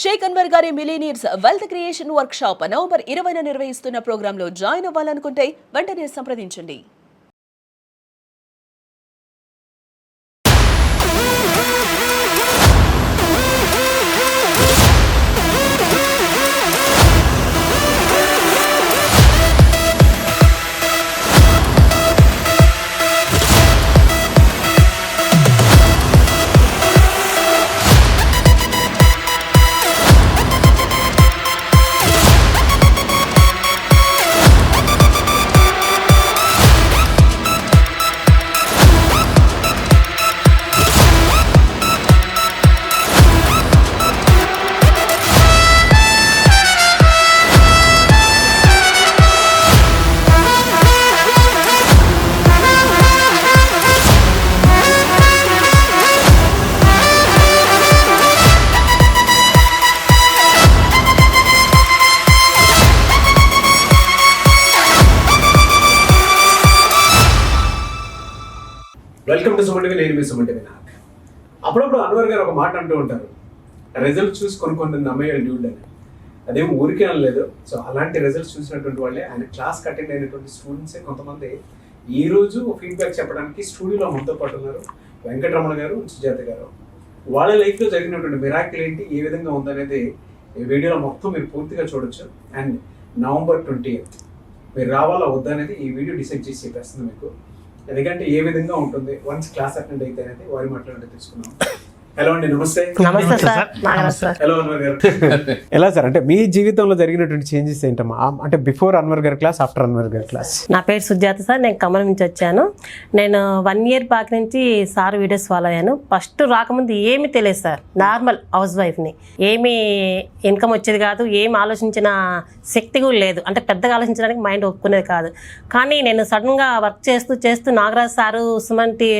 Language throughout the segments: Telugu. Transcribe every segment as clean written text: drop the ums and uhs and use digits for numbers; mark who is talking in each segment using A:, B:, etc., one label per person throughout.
A: షేక్ అన్వర్ గారి millionaires wealth creation workshop November 20న నిర్వహిస్తున్న ప్రోగ్రాంలో జాయిన్ అవ్వాలనుకుంటే వెంటనే సంప్రదించండి.
B: Welcome to Suman TV. నేను మీ సుమంటివి నాకు అప్పుడప్పుడు అన్వర్ గారు ఒక మాట అంటూ ఉంటారు, రిజల్ట్ చూసి కొన్ని నమ్మేయాలి డ్యూడ్ అని. అదేం ఊరికే అనలేదు. సో అలాంటి రిజల్ట్స్ చూసినటువంటి వాళ్ళే ఆయన క్లాస్కి అటెండ్ అయినటువంటి స్టూడెంట్సే కొంతమంది ఈ రోజు ఫీడ్బ్యాక్ చెప్పడానికి స్టూడియోలో మనతో పాటు ఉన్నారు. వెంకటరమణ గారు, సుజాత గారు. వాళ్ళ లైఫ్లో జరిగినటువంటి మిరాకిల్ ఏంటి, ఏ విధంగా ఉందనేది ఈ వీడియోలో మొత్తం మీరు పూర్తిగా చూడొచ్చు. అండ్ నవంబర్ 20th మీరు రావాలా వద్దా అనేది ఈ వీడియో డిసైడ్ చేసి చెప్పేస్తుంది మీకు. ఎందుకంటే ఏ విధంగా ఉంటుంది వన్స్ క్లాస్ అటెండ్ అయితే అనేది వారి మాట్లాడి తెలుసుకున్నాం. హలో అండి, నమస్తే.
C: నమస్తే సార్.
B: హలో అన్వర్ గారు. ఎలా సార్, అంటే మీ జీవితంలో జరిగినటువంటి చేంజెస్ ఏంటమ్మా? అంటే బిఫోర్ అన్వర్ గారి క్లాస్, ఆఫ్టర్ అన్వర్ గారి క్లాస్.
C: నా పేరు సుజాత సార్. నేను ఖమ్మం నుంచి వచ్చాను. నేను 1 year బ్యాక్ నుంచి సార్ వీడియోస్ ఫాలో అయ్యాను. ఫస్ట్ రాకముందు ఏమీ తెలియదు సార్. నార్మల్ హౌస్ వైఫ్ని, ఏమీ ఇన్కమ్ వచ్చేది కాదు, ఏం ఆలోచించిన శక్తి కూడా లేదు. అంటే పెద్దగా ఆలోచించడానికి మైండ్ ఒప్పుకునేది కాదు. కానీ నేను సడన్గా వర్క్ చేస్తూ నాగరాజ్ సారు, సుమంటి,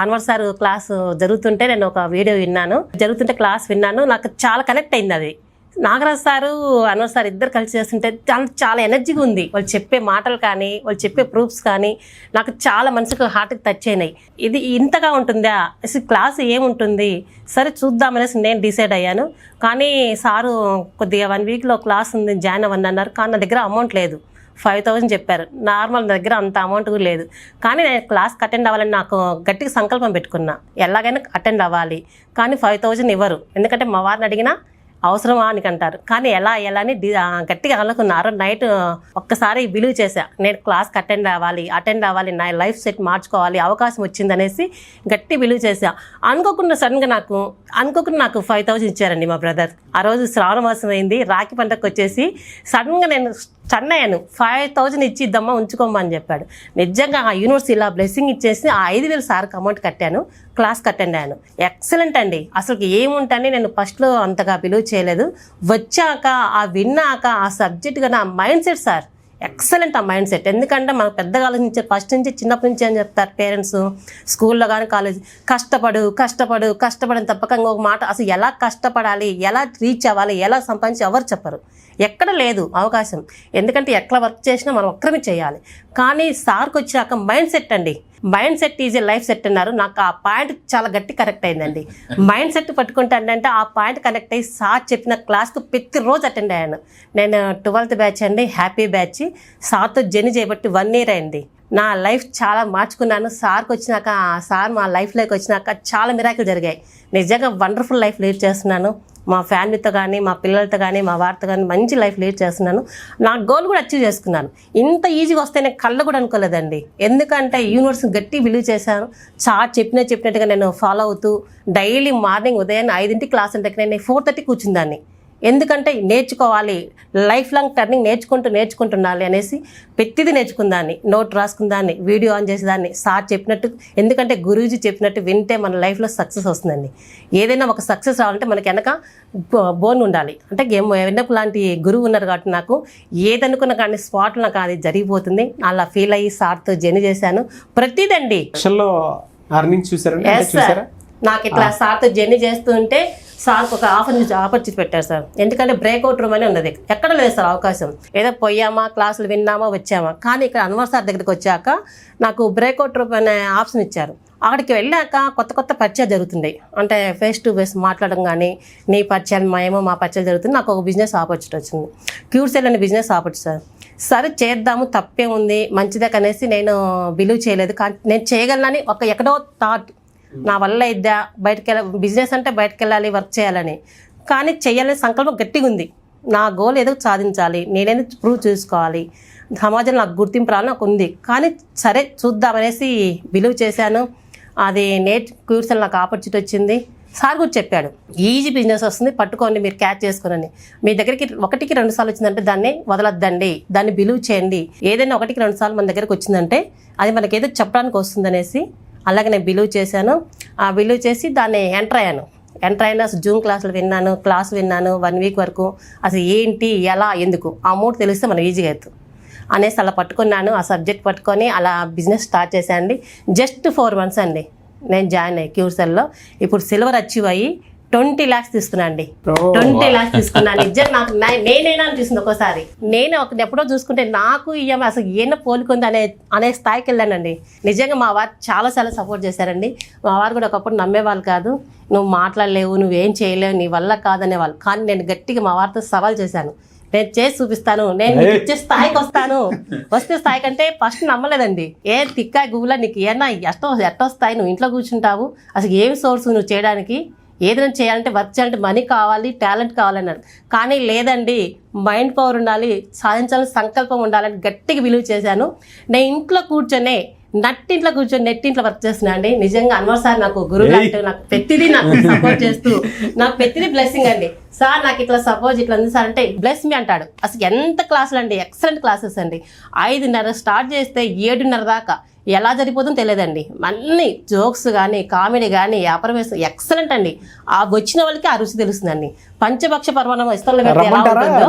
C: అన్వర్ సారు క్లాస్ జరుగుతుంటే నేను ఒక వీడియో విన్నాను. జరుగుతుంటే క్లాస్ విన్నాను. నాకు చాలా కనెక్ట్ అయింది అది. నాగరాజ్ సారు, అన్వర్ సార్ ఇద్దరు కలిసి చేస్తుంటే చాలా ఎనర్జీగా ఉంది. వాళ్ళు చెప్పే మాటలు కానీ, వాళ్ళు చెప్పే ప్రూఫ్స్ కానీ నాకు చాలా మనసుకు హార్ట్కి టచ్ అయినాయి. ఇది ఇంతగా ఉంటుందా, అసలు క్లాస్ ఏముంటుంది, సరే చూద్దామనేసి నేను డిసైడ్ అయ్యాను. కానీ సారు కొద్దిగా 1 weekలో క్లాస్ ఉంది, జాయిన్ అవ్వండి అన్నారు. కానీ నా దగ్గర అమౌంట్ లేదు. 5,000 చెప్పారు. నార్మల్ నా దగ్గర అంత అమౌంట్ కూడా లేదు. కానీ నేను క్లాస్కి అటెండ్ అవ్వాలని నాకు గట్టిగా సంకల్పం పెట్టుకున్నా, ఎలాగైనా అటెండ్ అవ్వాలి. కానీ 5,000 ఇవ్వరు. ఎందుకంటే మా వారిని అడిగినా అవసరమా అని అంటారు. కానీ ఎలా అని గట్టిగా అనుకున్నారు. నైట్ ఒక్కసారి బిలీవ్ చేశా, నేను క్లాస్కి అటెండ్ అవ్వాలి, నా లైఫ్ సెట్ మార్చుకోవాలి, అవకాశం వచ్చిందనేసి గట్టి బిలీవ్ చేశా. అనుకోకుండా సడన్గా నాకు 5,000 ఇచ్చారండి మా బ్రదర్. ఆ రోజు శ్రావణ మాసం అయింది, రాఖీ పండగకి వచ్చేసి సడన్గా నేను స్టన్ అయ్యాను. 5,000 ఇచ్చి ఇద్దమ్మా ఉంచుకోమ్మా అని చెప్పాడు. నిజంగా ఆ యూనివర్సిటీ ఇలా బ్లెస్సింగ్ ఇచ్చేసి ఆ 5,000 సార్కి అమౌంట్ కట్టాను. క్లాస్కి అటెండ్ అయ్యాను. ఎక్సలెంట్ అండి. అసలు ఏముంటని నేను ఫస్ట్లో అంతగా బిలీవ్ చేయలేదు. వచ్చాక ఆ విన్నాక ఆ సబ్జెక్ట్గా నా మైండ్ సెట్ సార్ ఎక్సలెంట్. ఆ మైండ్ సెట్ ఎందుకంటే మనకు పెద్దగా ఆలోచించే ఫస్ట్ నుంచి, చిన్నప్పటి నుంచి అని చెప్తారు పేరెంట్స్, స్కూల్లో కానీ కాలేజ్, కష్టపడని తప్పక ఇంకొక మాట, అసలు ఎలా కష్టపడాలి, ఎలా రీచ్ అవ్వాలి, ఎలా సంపాదించి ఎవరు చెప్పరు. ఎక్కడ లేదు అవకాశం. ఎందుకంటే ఎట్లా వర్క్ చేసినా మనం ఒక్కరమే చేయాలి. కానీ సార్కి వచ్చాక మైండ్ సెట్ అండి, mind set is a life set అన్నారు. నాకు ఆ పాయింట్ చాలా గట్టి కనెక్ట్ అయిందండి. మైండ్ సెట్ పట్టుకుంటానంటే ఆ పాయింట్ కనెక్ట్ అయ్యి సార్ చెప్పిన క్లాస్కి ప్రతిరోజు అటెండ్ అయ్యాను. నేను 12th బ్యాచ్ అండి, హ్యాపీ బ్యాచ్. సార్తో జర్నీ చేయబట్టి 1 year అయింది. నా లైఫ్ చాలా మార్చుకున్నాను. సార్కి వచ్చినాక, సార్ మా లైఫ్లోకి వచ్చినాక చాలా మిరాకిల్ జరిగాయి. నిజంగా వండర్ఫుల్ లైఫ్ లీడ్ చేస్తున్నాను. మా ఫ్యామిలీతో కానీ, మా పిల్లలతో కానీ, మా వారితో కానీ మంచి లైఫ్ లీడ్ చేస్తున్నాను. నా గోల్ కూడా అచీవ్ చేసుకున్నాను. ఇంత ఈజీగా వస్తే నేను కళ్ళ కూడా అనుకోలేదండి. ఎందుకంటే యూనివర్స్ గట్టి బిలీవ్ చేశాను. సార్ చెప్పినట్టుగా నేను ఫాలో అవుతూ డైలీ మార్నింగ్ ఉదయాన్నే 5ంటికి క్లాస్ అంటే నేను 4:30 కూర్చుందాన్ని. ఎందుకంటే నేర్చుకోవాలి, లైఫ్ లాంగ్ టర్నింగ్ నేర్చుకుంటుండాలి అనేసి ప్రతిదీ నేర్చుకుందాన్ని, నోట్ రాసుకుందాన్ని, వీడియో ఆన్ చేసేదాన్ని. సార్ చెప్పినట్టు, ఎందుకంటే గురూజీ చెప్పినట్టు వింటే మన లైఫ్లో సక్సెస్ వస్తుందండి. ఏదైనా ఒక సక్సెస్ రావాలంటే మనకి వెనక బోన్ ఉండాలి. అంటే వెన్నపు లాంటి గురువు ఉన్నారు కాబట్టి నాకు ఏదనుకున్నా కానీ స్పాట్లో నాకు అది జరిగిపోతుంది. అలా ఫీల్ అయ్యి సార్తో జర్నీ చేశాను. ప్రతిదండి
B: చూసారా?
C: నాకు ఇట్లా సార్తో జర్నీ చేస్తూ ఉంటే సార్కి ఒక ఆపర్చునిటీ పెట్టారు సార్. ఎందుకంటే బ్రేక్అవుట్ రూమ్ అని ఉన్నది, ఎక్కడ లేదు సార్ అవకాశం. ఏదో పోయామా, క్లాసులు విన్నామా, వచ్చామా. కానీ ఇక్కడ అన్వర్ సార్ దగ్గరికి వచ్చాక నాకు బ్రేక్అవుట్ రూమ్ అనే ఆప్షన్ ఇచ్చారు. అక్కడికి వెళ్ళాక కొత్త కొత్త పరిచయాలు జరుగుతుంటాయి. అంటే ఫేస్ టు ఫేస్ మాట్లాడడం కానీ, నీ పరిచయాలు మా పరిచయాలు జరుగుతుంది. నాకు ఒక బిజినెస్ ఆపర్చునిటీ వచ్చింది, క్యూర్ సెల్ అనే బిజినెస్ ఆపర్చునిటీ సార్. సరే చేద్దాము, తప్పే ఉంది, మంచిదే కనేసి నేను బిలీవ్ చేయలేదు. కానీ నేను చేయగలనని ఒక ఎక్కడో థాట్, నా వల్ల ఇద్దా, బిజినెస్ అంటే బయటకు వెళ్ళాలి, వర్క్ చేయాలని. కానీ చేయాలనే సంకల్పం గట్టిగా ఉంది. నా గోల్ ఏదో సాధించాలి, నేనేదో ప్రూవ్ చేసుకోవాలి, సమాజంలో నాకు గుర్తింపు రావాలని నాకు ఉంది. కానీ సరే చూద్దామనేసి బిలీవ్ చేశాను. అది క్యూర్ సెల్ నాకు ఆపర్చునిటీ వచ్చింది. సార్ కూడా చెప్పాడు, ఈజీ బిజినెస్ వస్తుంది, పట్టుకోండి, మీరు క్యాచ్ చేసుకోనని. మీ దగ్గరికి 1కి 2 సార్లు వచ్చిందంటే దాన్ని వదలొద్దండి, దాన్ని బిలీవ్ చేయండి. ఏదైనా 1కి 2 సార్లు మన దగ్గరికి వచ్చిందంటే అది మనకి ఏదో చెప్పడానికి వస్తుందనేసి అలాగే నేను బిలీవ్ చేశాను. ఆ బిలీవ్ చేసి దాన్ని ఎంటర్ అయినా జూమ్ క్లాసులు విన్నాను, క్లాస్ విన్నాను 1 వీక్ వరకు. అసలు ఏంటి, ఎలా, ఎందుకు ఆ 3 తెలిస్తే మనం ఈజీగా అవుతుంది అనేసి అలా పట్టుకున్నాను. ఆ సబ్జెక్ట్ పట్టుకొని అలా బిజినెస్ స్టార్ట్ చేశాను. జస్ట్ 4 months అండి నేను జాయిన్ అయ్యి క్యూర్ సెల్లో. ఇప్పుడు సిల్వర్ అచీవ్ అయ్యి 20 lakhs తీసుకున్నా అండి. 20 lakhs తీసుకున్నాను. నిజంగా నాకు నేనైనా అనిపిస్తుంది ఒక్కోసారి. నేను ఎప్పుడో చూసుకుంటే నాకు ఈఎంఐ అసలు ఏమైనా పోలికుంది అనే స్థాయికి వెళ్ళానండి. నిజంగా మా వారు చాలా సపోర్ట్ చేశారండి. మా వారు కూడా ఒకప్పుడు నమ్మేవాళ్ళు కాదు, నువ్వు మాట్లాడలేవు, నువ్వేం చేయలేవు, నీ వల్ల కాదనేవాళ్ళు. కానీ నేను గట్టిగా మా వారితో సవాల్ చేశాను, నేను చేసి చూపిస్తాను, నేను నీకు ఇచ్చే స్థాయికి వస్తే స్థాయి కంటే ఫస్ట్ నమ్మలేదండి. ఏ తిక్కా గువ్వులా నీకు ఏమన్నా ఎట్టొస్తాయి, నువ్వు ఇంట్లో కూర్చుంటావు, అసలు ఏమి సోర్స్ నువ్వు చేయడానికి, ఏదైనా చేయాలంటే వర్క్ చేయాలంటే మనీ కావాలి, టాలెంట్ కావాలన్నాడు. కానీ లేదండి, మైండ్ పవర్ ఉండాలి, సాధించాలని సంకల్పం ఉండాలని గట్టిగా విలువ చేశాను. నేను ఇంట్లో కూర్చొనే నెట్టింట్లో వర్క్ చేస్తున్నా అండి. నిజంగా అన్వర్ సార్ నాకు గురువు లాంటి, నాకు ప్రతిదీ నాకు సపోర్ట్ చేస్తూ, నాకు ప్రతిదీ బ్లెస్సింగ్ అండి. సార్ నాకు ఇట్లా సపోజ్ ఇట్లా ఉంది సార్ అంటే బ్లెస్ మీ అంటాడు. అసలు ఎంత క్లాసులు అండి, ఎక్సలెంట్ క్లాసెస్ అండి. 5:30 స్టార్ట్ చేస్తే 7:30 దాకా ఎలా జరిగిపోతుందో తెలియదండి. అన్ని జోక్స్ కానీ, కామెడీ కానీ, వ్యాపారం ఎక్సలెంట్ అండి. ఆ వచ్చిన వాళ్ళకి ఆ రుచి తెలుస్తుందండి. పంచపక్ష పర్వణం ఇస్తాను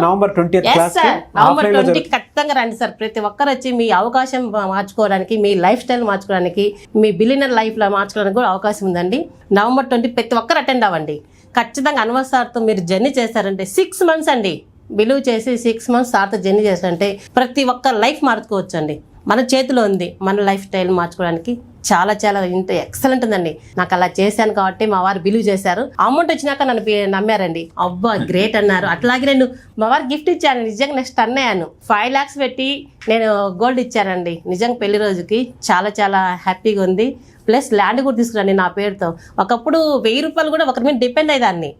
B: నవంబర్
C: 20కి ఖచ్చితంగా రండి సార్. ప్రతి ఒక్కరు వచ్చి మీ అవకాశం మార్చుకోవడానికి, మీ లైఫ్ స్టైల్ మార్చుకోవడానికి, మీ బిలియనర్ లైఫ్లో మార్చుకోవడానికి కూడా అవకాశం ఉందండి. November 20 ప్రతి ఒక్కరు అటెండ్ అవ్వండి. ఖచ్చితంగా అన్వర్ సార్తో మీరు జర్నీ చేశారంటే 6 months అండి, బిలీవ్ చేసి 6 months సార్తో జర్నీ చేశారంటే ప్రతి ఒక్క లైఫ్ మార్చుకోవచ్చు అండి. మన చేతిలో ఉంది మన లైఫ్ స్టైల్ మార్చుకోవడానికి. చాలా ఇంత ఎక్సలెంట్ ఉందండి. నాకు అలా చేశాను కాబట్టి మా వారు బిలీవ్ చేశారు. అమౌంట్ వచ్చినాక నన్ను నమ్మారండి. అబ్బా గ్రేట్ అన్నారు. అట్లాగే నేను మా వారు గిఫ్ట్ ఇచ్చాను. నిజంగా నెక్స్ట్ అన్నయ్యాను 5 lakhs పెట్టి నేను గోల్డ్ ఇచ్చానండి. నిజంగా పెళ్లి రోజుకి చాలా హ్యాపీగా ఉంది. ప్లస్ ల్యాండ్ కూడా తీసుకురండి నా పేరుతో. ఒకప్పుడు 1000 రూపాయలు కూడా ఒకరి మీద డిపెండ్ అయ్యేదాన్ని.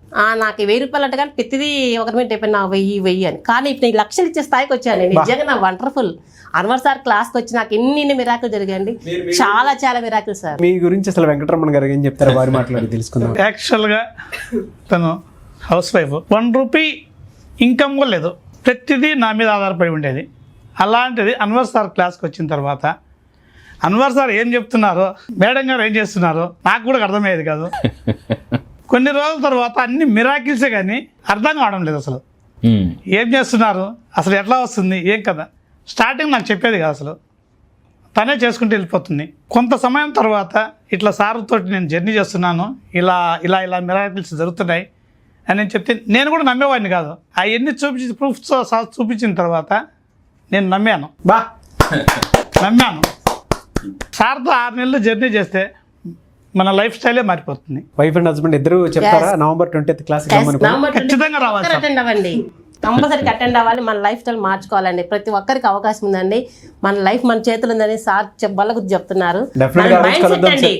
C: నాకు 1000 రూపాయలు అంటే కానీ ప్రతిదీ ఒకరి మీద డిపెండ్, 1000 అని. కానీ ఇప్పుడు నేను లక్షలు ఇచ్చే స్థాయికి వచ్చాను. నిజంగా నా వండర్ఫుల్. అన్వర్ సార్ క్లాస్కి వచ్చి నాకు ఎన్ని మిరాకులు జరిగాయండి. చాలా మిరాకులు సార్.
B: మీ గురించి అసలు వెంకటరమణ గారు ఏం చెప్తారు, వారి మాట్లాడి తెలుసుకుందాం.
D: యాక్చువల్గా తను హౌస్ వైఫ్, 1 రూపీ ఇన్కమ్ కూడా లేదు, ప్రతిదీ నా మీద ఆధారపడి ఉండేది. అలాంటిది అన్వర్ సార్ క్లాస్కి వచ్చిన తర్వాత అన్వర్ సార్ ఏం చెప్తున్నారో, మేడం గారు ఏం చేస్తున్నారో నాకు కూడా అర్థమయ్యేది కాదు. కొన్ని రోజుల తర్వాత అన్ని మిరాకిల్సే కానీ అర్థం కావడం లేదు. అసలు ఏం చేస్తున్నారు, అసలు ఎట్లా వస్తుంది, ఏం కదా. స్టార్టింగ్ నాకు చెప్పేది కాదు, అసలు తనే చేసుకుంటూ వెళ్ళిపోతుంది. కొంత సమయం తర్వాత ఇట్లా సార్తో నేను జర్నీ చేస్తున్నాను, ఇలా మిరాకిల్స్ జరుగుతున్నాయి అని నేను చెప్తే నేను కూడా నమ్మేవాడిని కాదు. అవన్నీ ప్రూఫ్స్ చూపించిన తర్వాత నేను నమ్మాను. సార్తో 6 నెలలు జర్నీ చేస్తే మన లైఫ్ స్టైలే మారిపోతుంది.
B: వైఫ్ అండ్ హస్బెండ్ ఇద్దరు చెప్తారా November 20th క్లాస్
D: ఖచ్చితంగా రావాలి,
C: అటెండ్ అవ్వండి, కంపల్సరీకి అటెండ్ అవ్వాలి. మన లైఫ్ స్టైల్ మార్చుకోవాలండి. ప్రతి ఒక్కరికి అవకాశం ఉందండి. మన లైఫ్ మన చేతులు ఉందని సార్ వాళ్ళకు చెప్తున్నారు. మైండ్ సెట్ అండి,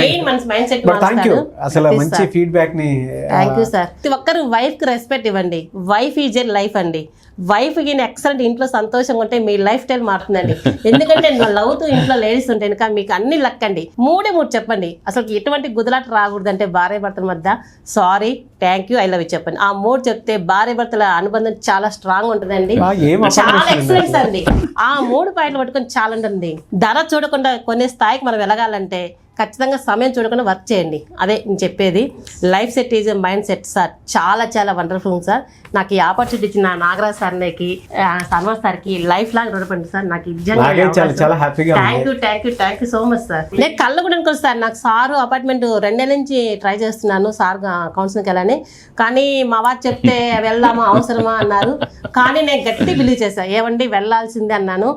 C: మెయిన్ మన మైండ్ సెట్ మారుస్తాడు.
B: మంచి ఫీడ్బ్యాక్ ని.
C: Thank you sir. ప్రతి ఒక్కరు వైఫ్ కి రెస్పెక్ట్ ఇవ్వండి. వైఫ్ ఈజ్ ఏ లైఫ్ అండి. వైఫ్ కి ఎక్సలెంట్ ఇంట్లో సంతోషంగా ఉంటే మీ లైఫ్ స్టైల్ మారుతుందండి. ఎందుకంటే లవ్తో ఇంట్లో లేడీస్ ఉంటే కనుక మీకు అన్ని లక్కండి. 3 చెప్పండి. అసలు ఎటువంటి గుదలాట రాకూడదు. అంటే భార్య భర్తల మధ్య sorry, thank you, I love you చెప్పండి. ఆ 3 చెప్తే భార్య భర్తల అనుబంధం చాలా స్ట్రాంగ్ ఉంటుందండి. చాలా ఎక్సలెంట్స్ అండి. ఆ 3 పాయింట్లు పట్టుకొని చాలా ఉంటుంది. ధర చూడకుండా కొనే స్థాయికి మనం వెళ్ళగాలంటే ఖచ్చితంగా సమయం చూడకుండా వర్క్ చేయండి. అదే నేను చెప్పేది. Life set is mind set sir. చాలా చాలా వండర్ఫుల్ సార్. నాకు ఈ ఆపర్చునిటీ ఇచ్చిన నాగరాజ్ సార్కి, సన్వర్ సార్కి లైఫ్ లాంగ్ రుణపడి సార్. నాకు
B: నాకే చాలా హ్యాపీగా ఉంది.
C: Thank you so much sir. నేను కళ్ళ కూడా అనుకోను సార్. నాకు సారు అపార్ట్మెంట్ 2 నెలల నుంచి ట్రై చేస్తున్నాను సార్ కౌన్సిలింగ్కి వెళ్ళని. కానీ మా వారు చెప్తే వెళ్దామా అవసరమా అన్నారు. కానీ నేను గట్టి బిలీవ్ చేశాను. ఏమండి వెళ్ళాల్సిందే అన్నాను.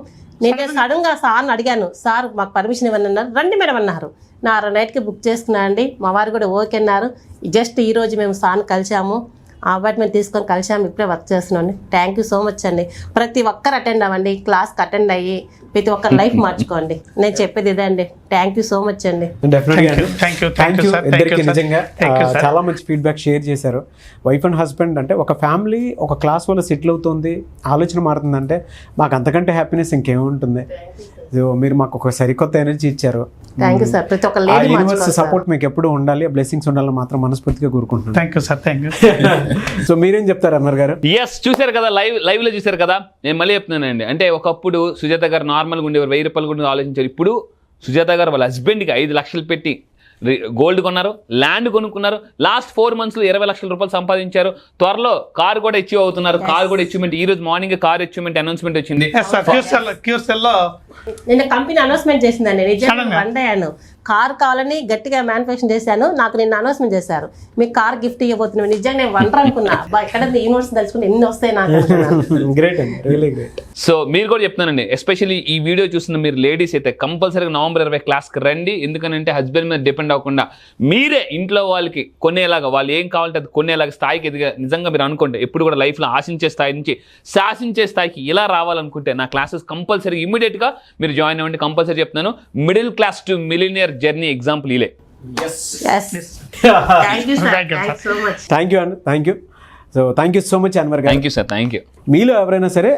C: నేను సడన్గా సార్ని అడిగాను, సార్ మాకు పర్మిషన్ ఇవ్వని అన్నారు. రండి మేడం అన్నారు. నా నైట్కి బుక్ చేసుకున్నాను అండి. మా వారు కూడా ఓకే అన్నారు. జస్ట్ ఈరోజు మేము సార్ని కలిసాము, ఆ అపార్ట్మెంట్ తీసుకొని కలిసాము, ఇప్పుడే వర్క్ చేస్తున్నాను. థ్యాంక్ యూ సో మచ్ అండి. ప్రతి ఒక్కరు అటెండ్ అవ్వండి, క్లాస్కి అటెండ్ అయ్యి ప్రతి ఒక్కరు లైఫ్ మార్చుకోండి. నేను చెప్పేది ఇదే అండి. థ్యాంక్ యూ సో మచ్ అండి.
B: థ్యాంక్ యూ ఇద్దరికి. నిజంగా చాలా మంచి ఫీడ్బ్యాక్ షేర్ చేశారు. వైఫ్ అండ్ హస్బెండ్ అంటే ఒక ఫ్యామిలీ ఒక క్లాస్ వల్ల సెటిల్ అవుతుంది, ఆలోచన మారుతుందంటే మాకు అంతకంటే హ్యాపీనెస్ ఇంకేముంటుంది. మీరు మాకు ఒక సరికొత్త ఎనర్జీ ఇచ్చారు.
C: Thank you sir. ప్రతి ఒక్క
B: యూనివర్స్ సపోర్ట్ మీకు ఎప్పుడు ఉండాలి, బ్లెస్సింగ్స్ ఉండాలని మాత్రం మనస్ఫూర్తిగా కోరుకుంటున్నాను.
D: Thank you sir. Thank you.
B: So మీరేం చెప్తారు అమర్ గారు?
E: ఎస్, చూశారు కదా, లైవ్ లో చూశారు కదా. నేను మళ్ళీ చెప్తున్నానండి, అంటే ఒకప్పుడు సుజాత గారు నార్మల్గా ఉండేవారు, 1000 రూపాయలు కూడా ఆలోచించారు. ఇప్పుడు సుజాత గారు వాళ్ళ హస్బెండ్కి 5 లక్షలు పెట్టి గోల్డ్ కొన్నారు, ల్యాండ్ కొనుక్కున్నారు. లాస్ట్ 4 months లో 20 లక్షల రూపాయలు సంపాదించారు. త్వరలో కార్ కూడా అచీవ్ అవుతున్నారు. కార్ కూడా అచీవ్మెంట్. ఈ రోజు మార్నింగ్ కార్ అచీవ్మెంట్ అనౌన్స్మెంట్ వచ్చింది.
C: నిన్న కంపెనీ అనౌన్స్మెంట్ చేసిందండి. నిజంగా వన్ అయ్యాను. కార్ కావాలని గట్టిగా మ్యానుఫ్యాక్చర్ చేశాను. నాకు నిన్న అనౌన్స్మెంట్ చేశారు, మీకు కార్ గిఫ్ట్ ఇవ్వబోతున్నాను. నిజంగా నేను వండర్ అనుకున్నా. ఎక్కడ యూనివర్సిటీ తెలుసుకుని ఎన్ని వస్తాయి నాకు.
B: గ్రేట్ అండి, రియల్లీ గ్రేట్.
E: సో మీరు కూడా చెప్తున్నానండి, ఎస్పెషల్లీ ఈ వీడియో చూస్తున్న మీరు లేడీస్ అయితే కంపల్సరీగా November 20 క్లాస్కి రండి. ఎందుకంటే హస్బెండ్ మీద డిపెండ్ అవ్వకుండా మీరే ఇంట్లో వాళ్ళకి కొనేలాగా, వాళ్ళు ఏం కావాలంటే అది కొనేలాగా స్థాయికి ఎదిగా నిజంగా మీరు అనుకుంటే ఎప్పుడు కూడా లైఫ్లో ఆశించే స్థాయి నుంచి శాసించే స్థాయికి ఇలా రావాలనుకుంటే నా క్లాసెస్ కంపల్సరీ ఇమీడియట్గా మీరు జాయిన్ అవ్వండి. కంపల్సరీ చెప్తున్నాను. Middle class to millionaire journey example ఇలే.
B: థ్యాంక్ యూ అండి. Thank you. So thank you so much Anwar గారు.
E: Thank you sir. Thank you.
B: మీలో ఎవరైనా సరే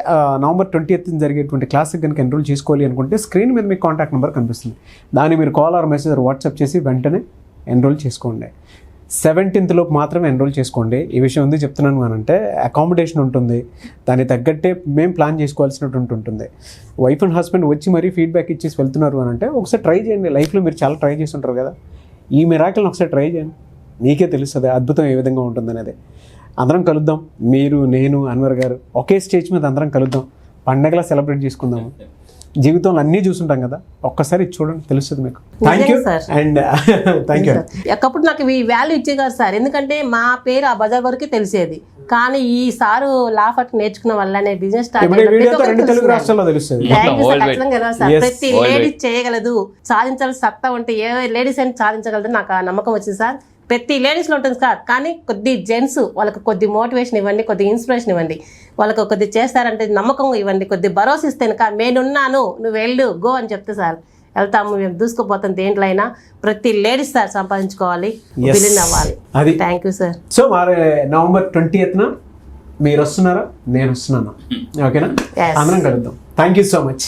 B: November 20th జరిగేటువంటి క్లాస్కి కనుక ఎన్రోల్ చేసుకోవాలి అనుకుంటే స్క్రీన్ మీద మీకు కాంటాక్ట్ నెంబర్ కనిపిస్తుంది. దాన్ని మీరు కాల్ ఆర్ మెసేజ్ వాట్సాప్ చేసి వెంటనే ఎన్రోల్ చేసుకోండి. 17th లోపు మాత్రమే ఎన్రోల్ చేసుకోండి. ఈ విషయం ఎందుకు చెప్తున్నాను అంటే అకామిడేషన్ ఉంటుంది, దానికి తగ్గట్టే మేము ప్లాన్ చేసుకోవాల్సినటువంటి ఉంటుంది. వైఫ్ అండ్ హస్బెండ్ వచ్చి మరీ ఫీడ్బ్యాక్ ఇచ్చేసి వెళ్తున్నారు అని అంటే ఒకసారి ట్రై చేయండి. లైఫ్లో మీరు చాలా ట్రై చేసి ఉంటారు కదా, ఈ మిరాకిల్ని ఒకసారి ట్రై చేయండి. మీకే తెలుస్తుంది అద్భుతం ఏ విధంగా ఉంటుందనేది. అందరం కలుద్దాం, మీరు, నేను, అన్వర్ గారు ఒకే స్టేజ్ మీద అందరం కలుద్దాం. పండగలా సెలబ్రేట్ చేసుకుందాము. జీవితంలో అన్నీ చూసుంటాం కదా, ఒక్కసారి చూడండి, తెలుస్తుంది మీకు. Thank you and thank you.
C: ఒకప్పుడు నాకు ఈ వాల్యూ ఇచ్చేగారు సార్. ఎందుకంటే మా పేరు ఆ బజార్ వరకు తెలిసేది. కానీ ఈ సారు లాఫట్ నేర్చుకున్న వల్ల బిజినెస్ స్టార్ట్
B: తెలుగు రాష్ట్రాల్లో తెలుస్తుంది.
C: ప్రతి లేడీస్ చేయగలదు, సాధించాల్సిన సత్తా ఉంటే ఏ లేడీస్ అని సాధించగలదు నాకు ఆ నమ్మకం వచ్చింది సార్. ప్రతి లేడీస్లో ఉంటుంది సార్. కానీ కొద్ది జెంట్స్ వాళ్ళకి కొద్ది మోటివేషన్ ఇవ్వండి, కొద్ది ఇన్స్పిరేషన్ ఇవ్వండి, వాళ్ళకి కొద్ది చేస్తారంటే నమ్మకం ఇవ్వండి, కొద్ది భరోసా ఇస్తే నేనున్నాను, నువ్వు వెళ్ళు, గో అని చెప్తే సార్ వెళ్తాము. మేము దూసుకుపోతాం దేంట్లో అయినా. ప్రతి లేడీస్ సార్ సంపాదించుకోవాలి, బిలియన్ అవ్వాలి. Thank you sir.
B: సో మరి November 20th మీరు వస్తున్నారా, నేను వస్తున్నాను, ఓకేనా? అందరం కలుద్దాం. Thank you so much.